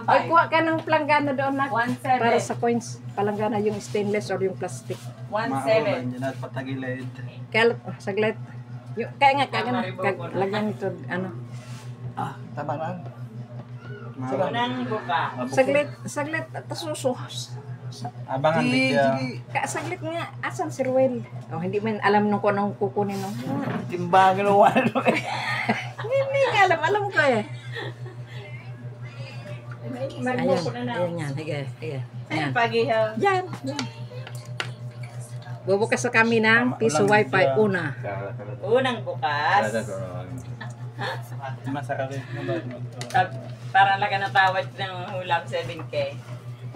Ay, kuha ka ng planggana doon na 1.7. para sa coins. Palanggana yung stainless or yung plastic. 1.7. Yan at patagilid. Kaya, saglit. Kaya nga, lagyan nito, ano. Ah, tama na. Unang buka. Saglit, tasuso. Abangan bigya. Saglit nga, asan si Ruel? Oh, hindi man alam nung kung anong kukunin nung. Timbangan o ano eh. Hindi nga alam ko eh. Ayan yan, sige. Ayun, pagihaw. Yan. Bubukas sa kami ng piso wifi una. Unang bukas. Masarap rin. Para lang ka natawad ng hulam 7K.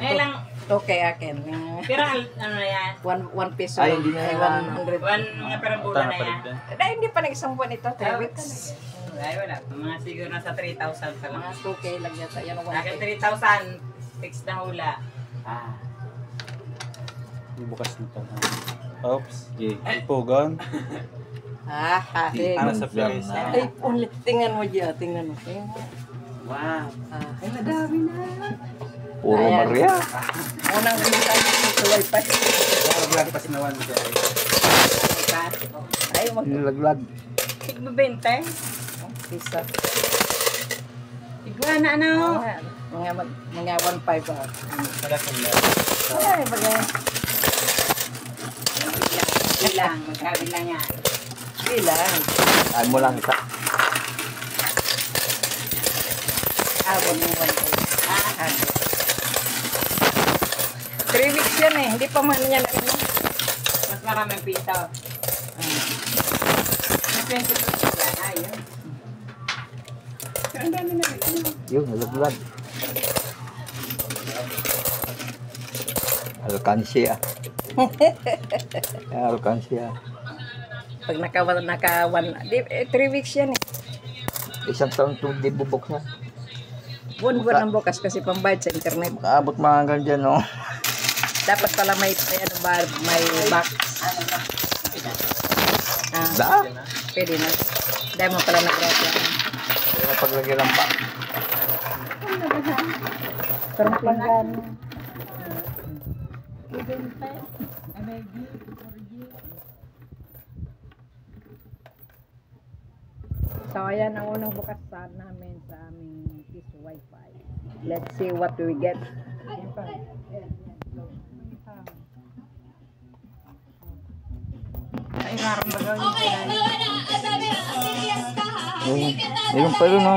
Ngayon lang, Okay, akin. pero ano na yan? 1 piso. Ay, hindi na. 100. Mga perang bulan na yan. Dahil hindi pa nag-isang buwan ito, 3 weeks. Ay, wala. Mga siguro nasa 3,000 pa lang. Mga 2K lang yata. Yan ang 1K. Akin 3,000. Fixed na hula. Bukas nito. Oops. Ipugon. Ano sa place? Ay, ulit. Tingnan mo dyan. Tingnan mo. Wow. Ay, madami na. Puro Ayan. Maria. Unang pinsan sa wifi. Laglag pa sinawan dito. Ay, Nilaglag. Tigbabente. Pisa. Igwa na ano. Mga 1.5 ba? Nagkakala. Ay, bagay. Bilang. Magkabilang yan. Bilang. Ay mo lang isa. Abot ng 1.5. 3 weeks yan eh. Hindi pa man yan. Mas maraming piso. Mas 20 piso yan. Ayun. Ang dami na rin. Yung nalaglag. Alkansya. Alkansya. Pag naka 3 weeks yan eh. Isang taon itong di bubuksan. Buwan-buwan ang bukas kasi pambayad sa internet. Makaabot mga hanggang dyan, no? Dapat pala may ano ba, may box. Da? Pwede na. Dahil mo pala nag-rata. Kaya na paglagyan ng pa. Parang pelanggan. So, ayan ang unang bukas namin sa aming piso wifi. Let's see what we get. Ay, parang bagaw yung Yung pa rin, no?